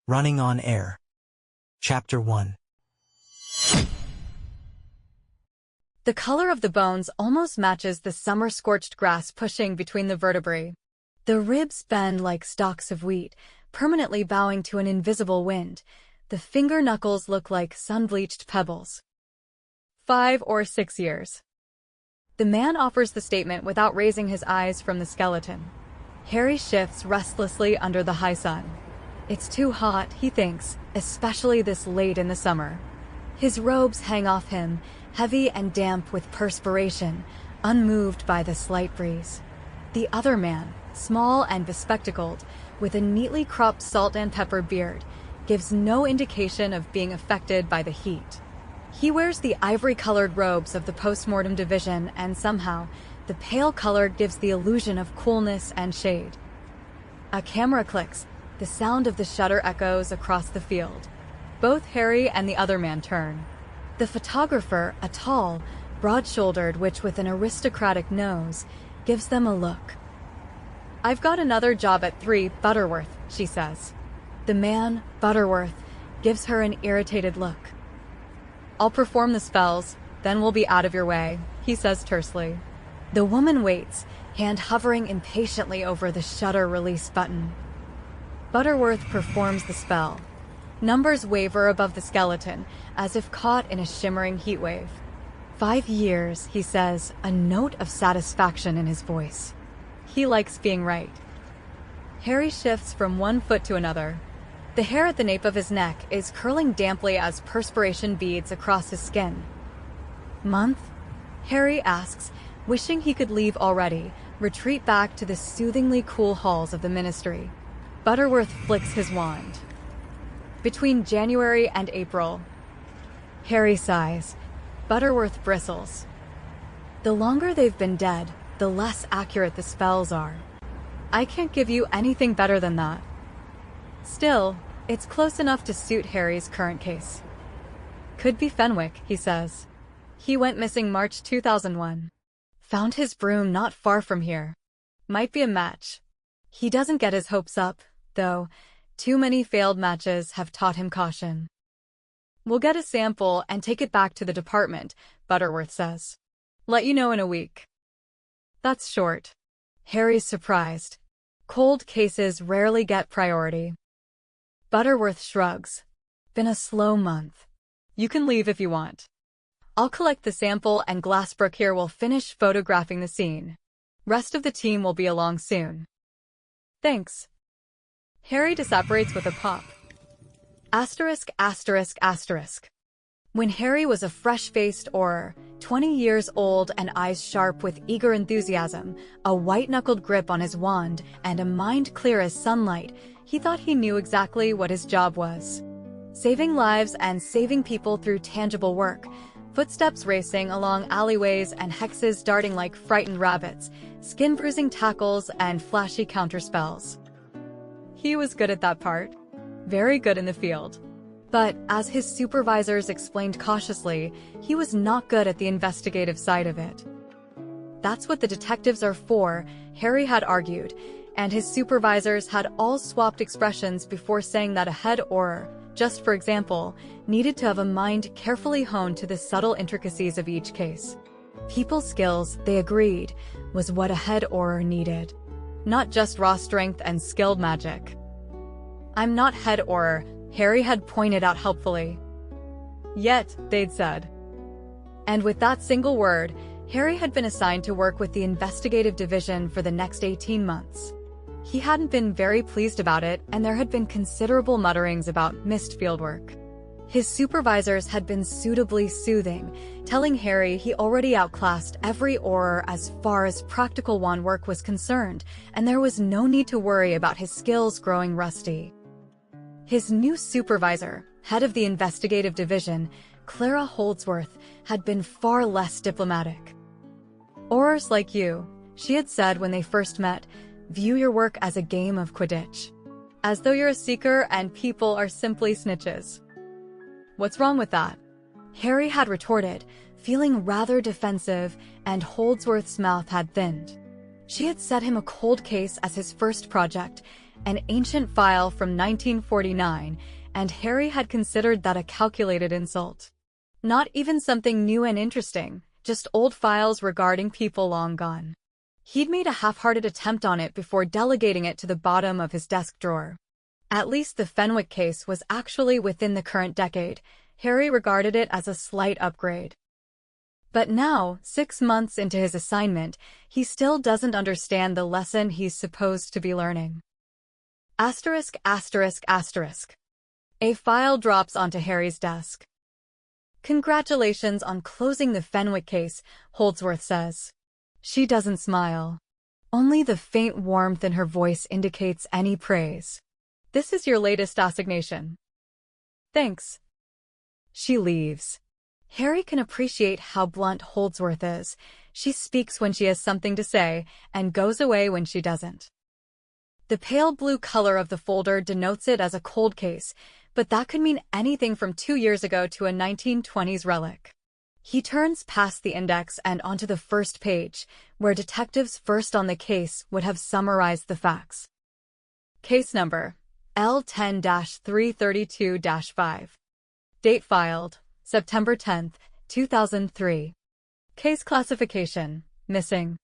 Running on Air. Chapter 1. The color of the bones almost matches the summer-scorched grass pushing between the vertebrae. The ribs bend like stalks of wheat, permanently bowing to an invisible wind. The finger knuckles look like sun-bleached pebbles. 5 or 6 years. The man offers the statement without raising his eyes from the skeleton. Harry shifts restlessly under the high sun. It's too hot, he thinks, especially this late in the summer. His robes hang off him, heavy and damp with perspiration, unmoved by the slight breeze. The other man, small and bespectacled, with a neatly cropped salt and pepper beard, gives no indication of being affected by the heat. He wears the ivory-colored robes of the postmortem division, and somehow, the pale color gives the illusion of coolness and shade. A camera clicks. The sound of the shutter echoes across the field. Both Harry and the other man turn. The photographer, a tall, broad-shouldered witch with an aristocratic nose, gives them a look. "I've got another job at 3, Butterworth," she says. The man, Butterworth, gives her an irritated look. "I'll perform the spells, then we'll be out of your way," he says tersely. The woman waits, hand hovering impatiently over the shutter release button. Butterworth performs the spell. Numbers waver above the skeleton, as if caught in a shimmering heatwave. 5 years, he says, a note of satisfaction in his voice. He likes being right. Harry shifts from one foot to another. The hair at the nape of his neck is curling damply as perspiration beads across his skin. "Month?" Harry asks, wishing he could leave already, retreat back to the soothingly cool halls of the ministry. Butterworth flicks his wand. "Between January and April." Harry sighs. Butterworth bristles. "The longer they've been dead, the less accurate the spells are. I can't give you anything better than that." Still, it's close enough to suit Harry's current case. "Could be Fenwick," he says. "He went missing March 2001. Found his broom not far from here. Might be a match." He doesn't get his hopes up, though. Too many failed matches have taught him caution. "We'll get a sample and take it back to the department," Butterworth says. "Let you know in a week." That's short. Harry's surprised. Cold cases rarely get priority. Butterworth shrugs. "Been a slow month. You can leave if you want. I'll collect the sample and Glassbrook here will finish photographing the scene. Rest of the team will be along soon." "Thanks." Harry disapparates with a pop. Asterisk, asterisk, asterisk. When Harry was a fresh-faced Auror, 20 years old and eyes sharp with eager enthusiasm, a white-knuckled grip on his wand, and a mind clear as sunlight, he thought he knew exactly what his job was. Saving lives and saving people through tangible work, footsteps racing along alleyways and hexes darting like frightened rabbits, skin-bruising tackles and flashy counterspells. He was good at that part. Very good in the field. But, as his supervisors explained cautiously, he was not good at the investigative side of it. That's what the detectives are for, Harry had argued, and his supervisors had all swapped expressions before saying that a head Auror, just for example, needed to have a mind carefully honed to the subtle intricacies of each case. People skills, they agreed, was what a head Auror needed. Not just raw strength and skilled magic. "I'm not head Auror," Harry had pointed out helpfully. "Yet," they'd said. And with that single word, Harry had been assigned to work with the investigative division for the next 18 months. He hadn't been very pleased about it, and there had been considerable mutterings about missed fieldwork. His supervisors had been suitably soothing, telling Harry he already outclassed every Auror as far as practical wand work was concerned, and there was no need to worry about his skills growing rusty. His new supervisor, head of the investigative division, Clara Holdsworth, had been far less diplomatic. "Aurors like you," she had said when they first met, "view your work as a game of Quidditch. As though you're a seeker and people are simply snitches." What's wrong with that? Harry had retorted, feeling rather defensive, and Holdsworth's mouth had thinned. She had set him a cold case as his first project, an ancient file from 1949, and Harry had considered that a calculated insult. Not even something new and interesting, just old files regarding people long gone. He'd made a half-hearted attempt on it before delegating it to the bottom of his desk drawer. At least the Fenwick case was actually within the current decade. Harry regarded it as a slight upgrade. But now, 6 months into his assignment, he still doesn't understand the lesson he's supposed to be learning. Asterisk, asterisk, asterisk. A file drops onto Harry's desk. Congratulations on closing the Fenwick case, Holdsworth says. She doesn't smile. Only the faint warmth in her voice indicates any praise. This is your latest assignation. Thanks. She leaves. Harry can appreciate how blunt Holdsworth is. She speaks when she has something to say and goes away when she doesn't. The pale blue color of the folder denotes it as a cold case, but that could mean anything from 2 years ago to a 1920s relic. He turns past the index and onto the first page, where detectives first on the case would have summarized the facts. Case number L10-332-5. Date filed, September 10, 2003. Case classification, missing.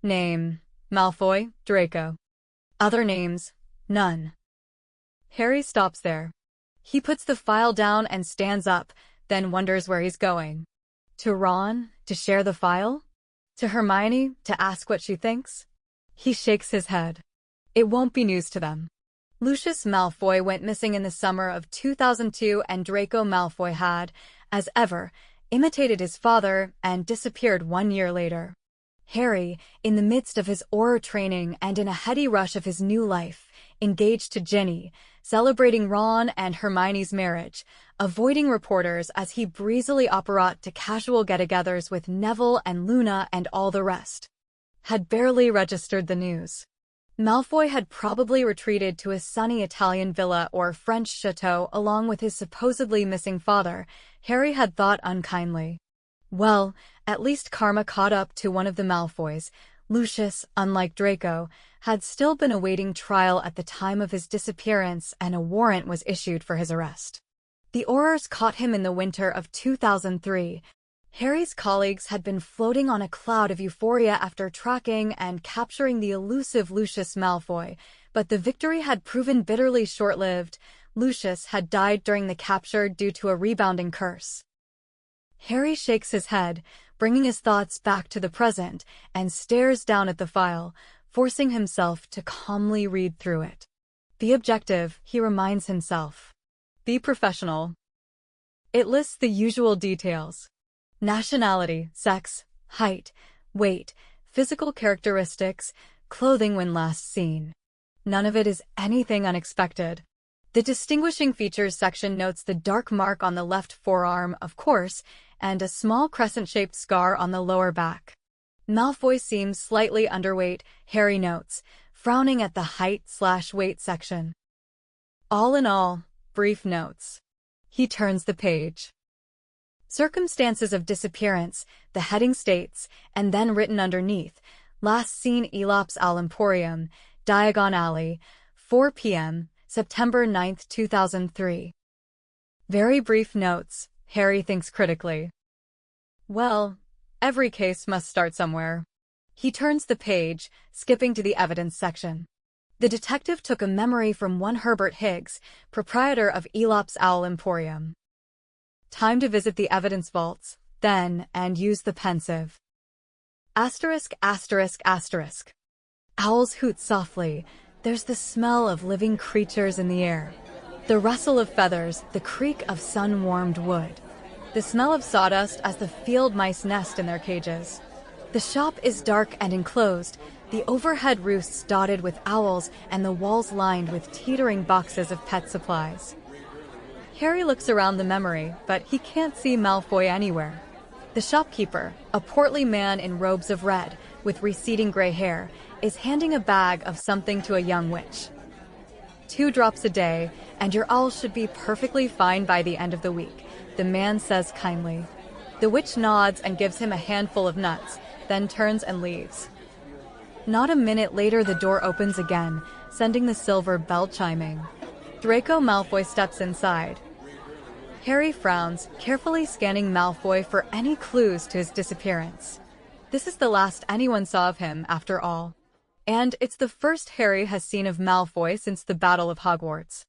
Name, Malfoy, Draco. Other names, none. Harry stops there. He puts the file down and stands up, then wonders where he's going. To Ron, to share the file? To Hermione, to ask what she thinks? He shakes his head. It won't be news to them. Lucius Malfoy went missing in the summer of 2002, and Draco Malfoy had, as ever, imitated his father and disappeared 1 year later. Harry, in the midst of his Auror training and in a heady rush of his new life, engaged to Ginny, celebrating Ron and Hermione's marriage, avoiding reporters as he breezily operated to casual get-togethers with Neville and Luna and all the rest. Had barely registered the news. Malfoy had probably retreated to a sunny Italian villa or French chateau along with his supposedly missing father, Harry had thought unkindly. Well, at least karma caught up to one of the Malfoys. Lucius, unlike Draco, had still been awaiting trial at the time of his disappearance, and a warrant was issued for his arrest. The Aurors caught him in the winter of 2003. Harry's colleagues had been floating on a cloud of euphoria after tracking and capturing the elusive Lucius Malfoy, but the victory had proven bitterly short-lived. Lucius had died during the capture due to a rebounding curse. Harry shakes his head, bringing his thoughts back to the present, and stares down at the file, forcing himself to calmly read through it. Be objective, he reminds himself. Be professional. It lists the usual details. Nationality, sex, height, weight, physical characteristics, clothing when last seen. None of it is anything unexpected. The distinguishing features section notes the dark mark on the left forearm, of course, and a small crescent-shaped scar on the lower back. Malfoy seems slightly underweight, Harry notes, frowning at the height/weight section. All in all, brief notes. He turns the page. Circumstances of disappearance, the heading states, and then written underneath, last seen Elops al Emporium, Diagon Alley, 4 p.m., September 9, 2003. Very brief notes, Harry thinks critically. Well, every case must start somewhere. He turns the page, skipping to the evidence section. The detective took a memory from one Herbert Higgs, proprietor of Elops al Emporium. Time to visit the evidence vaults, then, and use the pensive. Asterisk, asterisk, asterisk. Owls hoot softly. There's the smell of living creatures in the air. The rustle of feathers, the creak of sun-warmed wood. The smell of sawdust as the field mice nest in their cages. The shop is dark and enclosed, the overhead roofs dotted with owls and the walls lined with teetering boxes of pet supplies. Harry looks around the memory, but he can't see Malfoy anywhere. The shopkeeper, a portly man in robes of red, with receding gray hair, is handing a bag of something to a young witch. 2 drops a day, and your owl should be perfectly fine by the end of the week, the man says kindly. The witch nods and gives him a handful of nuts, then turns and leaves. Not a minute later, the door opens again, sending the silver bell chiming. Draco Malfoy steps inside. Harry frowns, carefully scanning Malfoy for any clues to his disappearance. This is the last anyone saw of him, after all. And it's the first Harry has seen of Malfoy since the Battle of Hogwarts.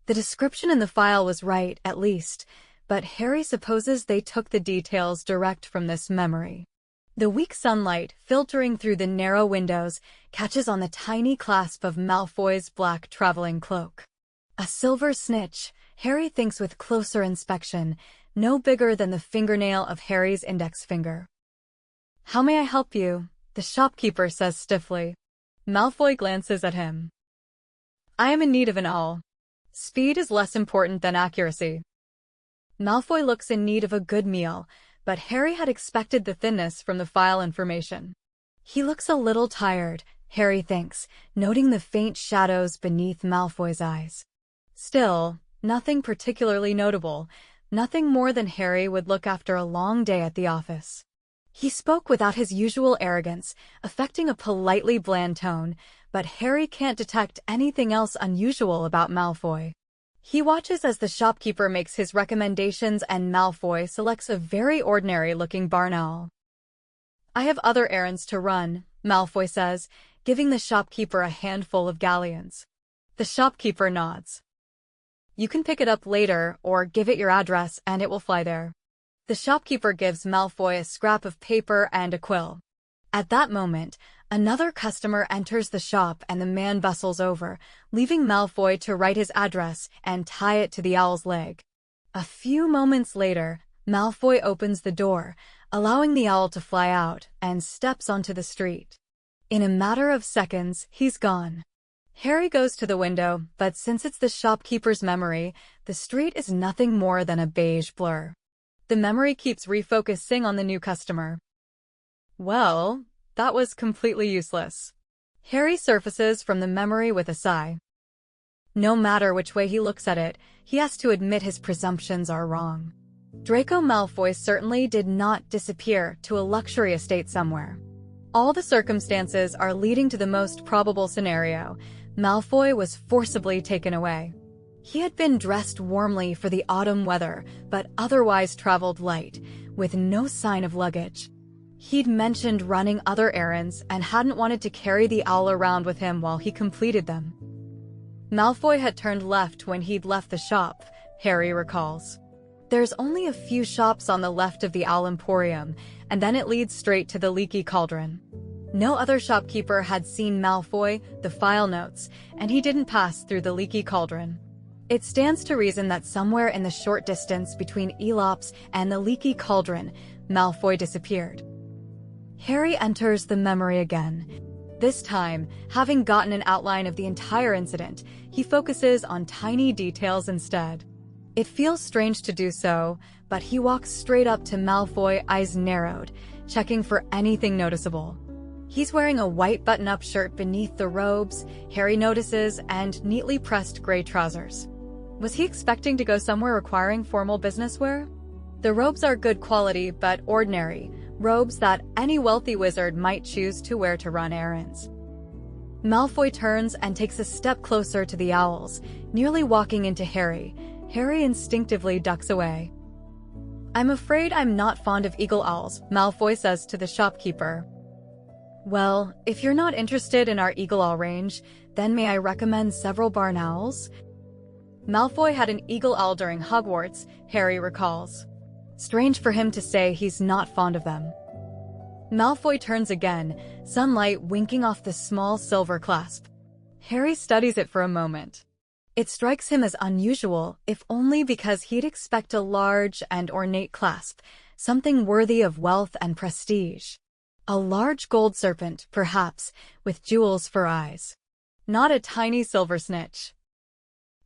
The description in the file was right, at least, but Harry supposes they took the details direct from this memory. The weak sunlight, filtering through the narrow windows, catches on the tiny clasp of Malfoy's black traveling cloak. A silver snitch, Harry thinks with closer inspection, no bigger than the fingernail of Harry's index finger. "How may I help you?" the shopkeeper says stiffly. Malfoy glances at him. "I am in need of an awl. Speed is less important than accuracy." Malfoy looks in need of a good meal, but Harry had expected the thinness from the file information. He looks a little tired, Harry thinks, noting the faint shadows beneath Malfoy's eyes. Still, nothing particularly notable, nothing more than Harry would look after a long day at the office. He spoke without his usual arrogance, affecting a politely bland tone, but Harry can't detect anything else unusual about Malfoy. He watches as the shopkeeper makes his recommendations and Malfoy selects a very ordinary-looking barn owl. "I have other errands to run," Malfoy says, giving the shopkeeper a handful of galleons. The shopkeeper nods. "You can pick it up later, or give it your address and it will fly there." The shopkeeper gives Malfoy a scrap of paper and a quill. At that moment, another customer enters the shop and the man bustles over, leaving Malfoy to write his address and tie it to the owl's leg. A few moments later, Malfoy opens the door, allowing the owl to fly out, and steps onto the street. In a matter of seconds, he's gone. Harry goes to the window, but since it's the shopkeeper's memory, the street is nothing more than a beige blur. The memory keeps refocusing on the new customer. Well, that was completely useless. Harry surfaces from the memory with a sigh. No matter which way he looks at it, he has to admit his presumptions are wrong. Draco Malfoy certainly did not disappear to a luxury estate somewhere. All the circumstances are leading to the most probable scenario. Malfoy was forcibly taken away. He had been dressed warmly for the autumn weather, but otherwise traveled light, with no sign of luggage. He'd mentioned running other errands and hadn't wanted to carry the owl around with him while he completed them. Malfoy had turned left when he'd left the shop, Harry recalls. There's only a few shops on the left of the Owl Emporium, and then it leads straight to the Leaky Cauldron. No other shopkeeper had seen Malfoy, the file notes, and he didn't pass through the Leaky Cauldron. It stands to reason that somewhere in the short distance between Elops and the Leaky Cauldron, Malfoy disappeared. Harry enters the memory again. This time, having gotten an outline of the entire incident, he focuses on tiny details instead. It feels strange to do so, but he walks straight up to Malfoy, eyes narrowed, checking for anything noticeable. He's wearing a white button-up shirt beneath the robes, Harry notices, and neatly pressed gray trousers. Was he expecting to go somewhere requiring formal business wear? The robes are good quality but ordinary, robes that any wealthy wizard might choose to wear to run errands. Malfoy turns and takes a step closer to the owls, nearly walking into Harry. Harry instinctively ducks away. "I'm afraid I'm not fond of eagle owls," Malfoy says to the shopkeeper. "Well, if you're not interested in our eagle owl range, then may I recommend several barn owls?" Malfoy had an eagle owl during Hogwarts, Harry recalls. Strange for him to say he's not fond of them. Malfoy turns again, sunlight winking off the small silver clasp. Harry studies it for a moment. It strikes him as unusual, if only because he'd expect a large and ornate clasp, something worthy of wealth and prestige. A large gold serpent, perhaps, with jewels for eyes. Not a tiny silver snitch.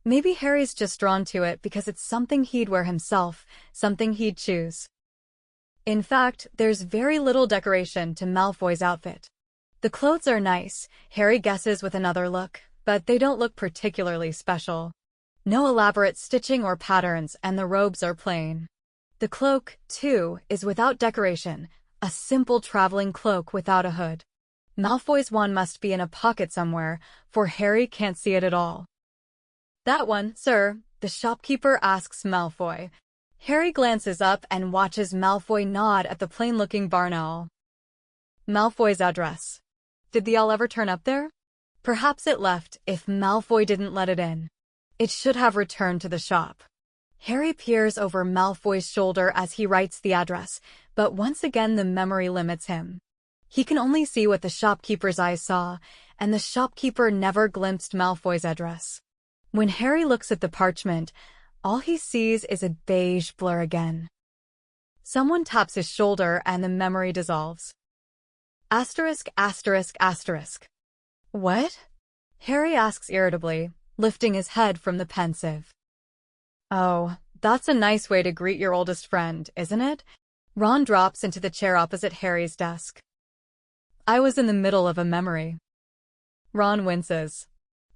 Maybe Harry's just drawn to it because it's something he'd wear himself, something he'd choose. In fact, there's very little decoration to Malfoy's outfit. The clothes are nice, Harry guesses with another look, but they don't look particularly special. No elaborate stitching or patterns, and the robes are plain. The cloak, too, is without decoration, a simple traveling cloak without a hood. Malfoy's wand must be in a pocket somewhere, for Harry can't see it at all. "That one, sir," the shopkeeper asks Malfoy. Harry glances up and watches Malfoy nod at the plain-looking barn owl. Malfoy's address. Did the owl ever turn up there? Perhaps it left if Malfoy didn't let it in. It should have returned to the shop. Harry peers over Malfoy's shoulder as he writes the address, but once again the memory limits him. He can only see what the shopkeeper's eyes saw, and the shopkeeper never glimpsed Malfoy's address. When Harry looks at the parchment, all he sees is a beige blur again. Someone taps his shoulder and the memory dissolves. Asterisk, asterisk, asterisk. What? Harry asks irritably, lifting his head from the pensive. Oh, that's a nice way to greet your oldest friend, isn't it? Ron drops into the chair opposite Harry's desk. I was in the middle of a memory. Ron winces.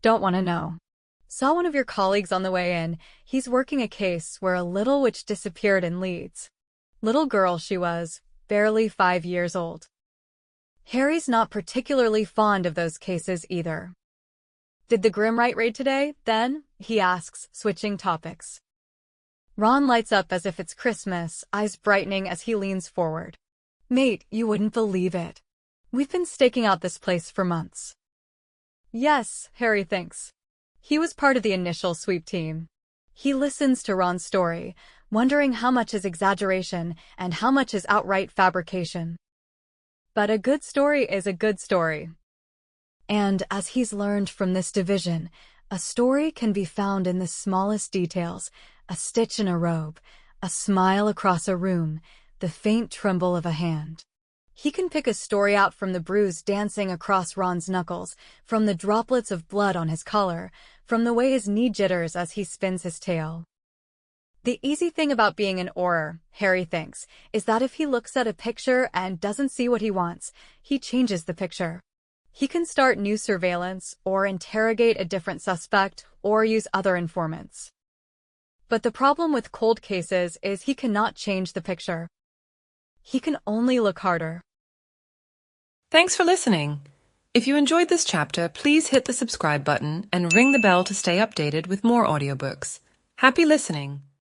Don't want to know. Saw one of your colleagues on the way in. He's working a case where a little witch disappeared in Leeds. Little girl she was, barely 5 years old. Harry's not particularly fond of those cases either. Did the Grimwright raid today, then? He asks, switching topics. Ron lights up as if it's Christmas, eyes brightening as he leans forward. Mate, you wouldn't believe it. We've been staking out this place for months. Yes, Harry thinks. He was part of the initial sweep team. He listens to Ron's story, wondering how much is exaggeration and how much is outright fabrication. But a good story is a good story. And as he's learned from this division, a story can be found in the smallest details, a stitch in a robe, a smile across a room, the faint tremble of a hand. He can pick a story out from the bruise dancing across Ron's knuckles, from the droplets of blood on his collar, from the way his knee jitters as he spins his tail. The easy thing about being an Auror, Harry thinks, is that if he looks at a picture and doesn't see what he wants, he changes the picture. He can start new surveillance, or interrogate a different suspect, or use other informants. But the problem with cold cases is he cannot change the picture. He can only look harder. Thanks for listening. If you enjoyed this chapter, please hit the subscribe button and ring the bell to stay updated with more audiobooks. Happy listening!